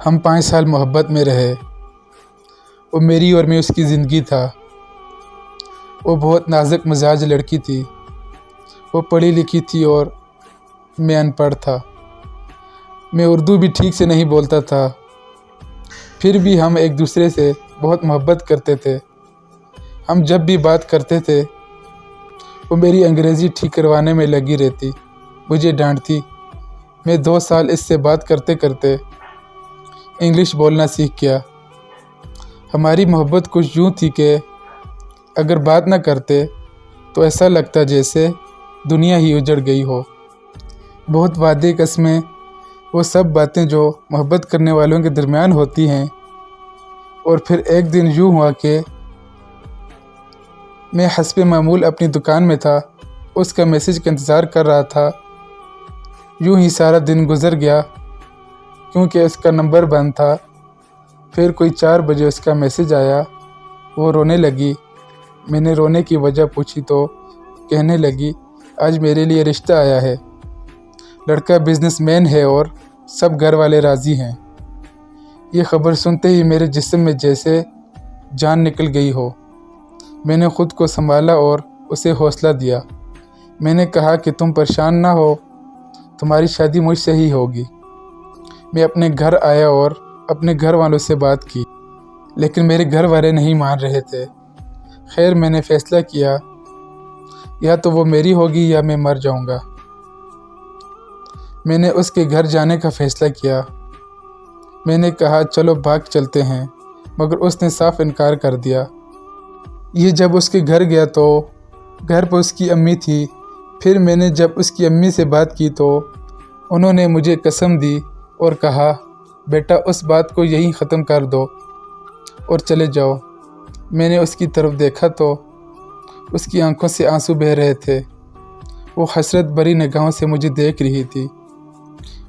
ہم 5 سال محبت میں رہے۔ وہ میری اور میں اس کی زندگی تھا۔ وہ بہت نازک مزاج لڑکی تھی۔ وہ پڑھی لکھی تھی اور میں ان پڑھ تھا۔ میں اردو بھی ٹھیک سے نہیں بولتا تھا، پھر بھی ہم ایک دوسرے سے بہت محبت کرتے تھے۔ ہم جب بھی بات کرتے تھے وہ میری انگریزی ٹھیک کروانے میں لگی رہتی، مجھے ڈانٹتی۔ میں 2 سال اس سے بات کرتے کرتے انگلش بولنا سیکھ گیا۔ ہماری محبت کچھ یوں تھی کہ اگر بات نہ کرتے تو ایسا لگتا جیسے دنیا ہی اجڑ گئی ہو۔ بہت وعدے قسمیں، وہ سب باتیں جو محبت کرنے والوں کے درمیان ہوتی ہیں۔ اور پھر ایک دن یوں ہوا کہ میں حسب معمول اپنی دکان میں تھا، اس کا میسج کا انتظار کر رہا تھا۔ یوں ہی سارا دن گزر گیا کیونکہ اس کا نمبر بند تھا۔ پھر کوئی 4 بجے اس کا میسج آیا۔ وہ رونے لگی۔ میں نے رونے کی وجہ پوچھی تو کہنے لگی، آج میرے لیے رشتہ آیا ہے، لڑکا بزنس مین ہے اور سب گھر والے راضی ہیں۔ یہ خبر سنتے ہی میرے جسم میں جیسے جان نکل گئی ہو۔ میں نے خود کو سنبھالا اور اسے حوصلہ دیا۔ میں نے کہا کہ تم پریشان نہ ہو، تمہاری شادی مجھ سے ہی ہوگی۔ میں اپنے گھر آیا اور اپنے گھر والوں سے بات کی، لیکن میرے گھر والے نہیں مان رہے تھے۔ خیر میں نے فیصلہ کیا، یا تو وہ میری ہوگی یا میں مر جاؤں گا۔ میں نے اس کے گھر جانے کا فیصلہ کیا۔ میں نے کہا چلو بھاگ چلتے ہیں، مگر اس نے صاف انکار کر دیا۔ یہ جب اس کے گھر گیا تو گھر پر اس کی امی تھی۔ پھر میں نے جب اس کی امی سے بات کی تو انہوں نے مجھے قسم دی اور کہا، بیٹا اس بات کو یہیں ختم کر دو اور چلے جاؤ۔ میں نے اس کی طرف دیکھا تو اس کی آنکھوں سے آنسو بہہ رہے تھے۔ وہ حسرت بھری نگاہوں سے مجھے دیکھ رہی تھی۔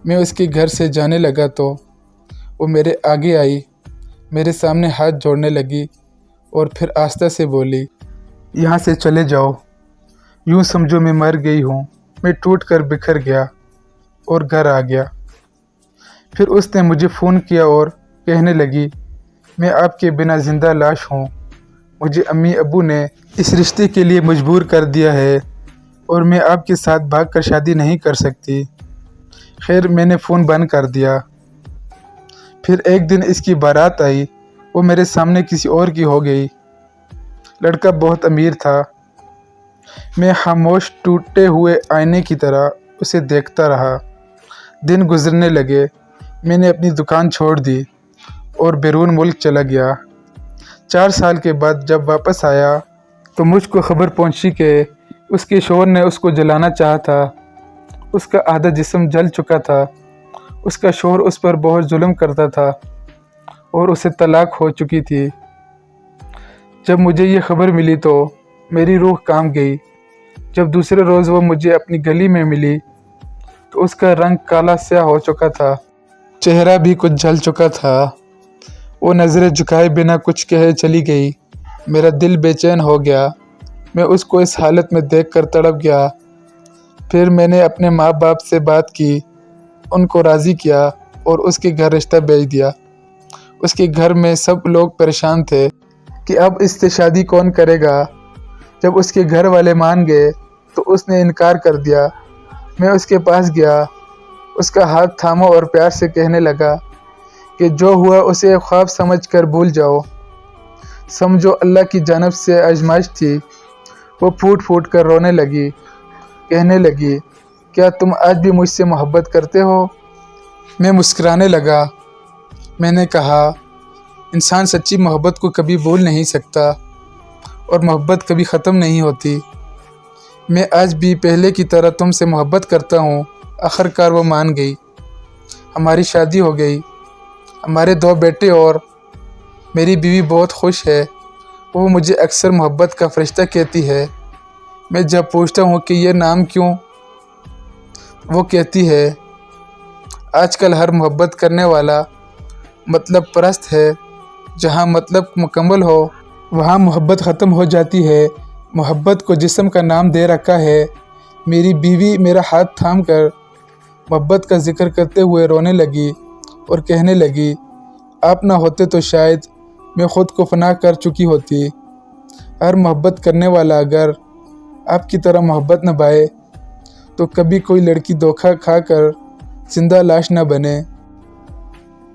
میں اس کے گھر سے جانے لگا تو وہ میرے آگے آئی، میرے سامنے ہاتھ جوڑنے لگی اور پھر آہستہ سے بولی، یہاں سے چلے جاؤ، یوں سمجھو میں مر گئی ہوں۔ میں ٹوٹ کر بکھر گیا اور گھر آ گیا۔ پھر اس نے مجھے فون کیا اور کہنے لگی، میں آپ کے بنا زندہ لاش ہوں، مجھے امی ابو نے اس رشتے کے لیے مجبور کر دیا ہے اور میں آپ کے ساتھ بھاگ کر شادی نہیں کر سکتی۔ خیر میں نے فون بند کر دیا۔ پھر ایک دن اس کی بارات آئی، وہ میرے سامنے کسی اور کی ہو گئی۔ لڑکا بہت امیر تھا۔ میں خاموش ٹوٹے ہوئے آئینے کی طرح اسے دیکھتا رہا۔ دن گزرنے لگے، میں نے اپنی دکان چھوڑ دی اور بیرون ملک چلا گیا۔ 4 سال کے بعد جب واپس آیا تو مجھ کو خبر پہنچی کہ اس کے شوہر نے اس کو جلانا چاہا تھا۔ اس کا آدھا جسم جل چکا تھا۔ اس کا شوہر اس پر بہت ظلم کرتا تھا اور اسے طلاق ہو چکی تھی۔ جب مجھے یہ خبر ملی تو میری روح کانپ گئی۔ جب دوسرے روز وہ مجھے اپنی گلی میں ملی تو اس کا رنگ کالا سیاہ ہو چکا تھا، چہرہ بھی کچھ جل چکا تھا۔ وہ نظریں جھکائے بنا کچھ کہے چلی گئی۔ میرا دل بے چین ہو گیا۔ میں اس کو اس حالت میں دیکھ کر تڑپ گیا۔ پھر میں نے اپنے ماں باپ سے بات کی، ان کو راضی کیا اور اس کے گھر رشتہ بھیج دیا۔ اس کے گھر میں سب لوگ پریشان تھے کہ اب اس سے شادی کون کرے گا۔ جب اس کے گھر والے مان گئے تو اس نے انکار کر دیا۔ میں اس کے پاس گیا، اس کا ہاتھ تھاما اور پیار سے کہنے لگا کہ جو ہوا اسے خواب سمجھ کر بھول جاؤ، سمجھو اللہ کی جانب سے آزمائش تھی۔ وہ پھوٹ پھوٹ کر رونے لگی، کہنے لگی، کیا تم آج بھی مجھ سے محبت کرتے ہو؟ میں مسکرانے لگا۔ میں نے کہا، انسان سچی محبت کو کبھی بھول نہیں سکتا اور محبت کبھی ختم نہیں ہوتی۔ میں آج بھی پہلے کی طرح تم سے محبت کرتا ہوں۔ آخر کار وہ مان گئی۔ ہماری شادی ہو گئی، ہمارے 2 بیٹے اور میری بیوی بہت خوش ہے۔ وہ مجھے اکثر محبت کا فرشتہ کہتی ہے۔ میں جب پوچھتا ہوں کہ یہ نام کیوں، وہ کہتی ہے، آج کل ہر محبت کرنے والا مطلب پرست ہے۔ جہاں مطلب مکمل ہو وہاں محبت ختم ہو جاتی ہے۔ محبت کو جسم کا نام دے رکھا ہے۔ میری بیوی میرا ہاتھ تھام کر محبت کا ذکر کرتے ہوئے رونے لگی اور کہنے لگی، آپ نہ ہوتے تو شاید میں خود کو فنا کر چکی ہوتی۔ ہر محبت کرنے والا اگر آپ کی طرح محبت نبھائے تو کبھی کوئی لڑکی دھوکہ کھا کر زندہ لاش نہ بنے۔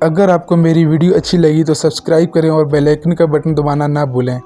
اگر آپ کو میری ویڈیو اچھی لگی تو سبسکرائب کریں اور بیل آئکن کا بٹن دبانا نہ بھولیں۔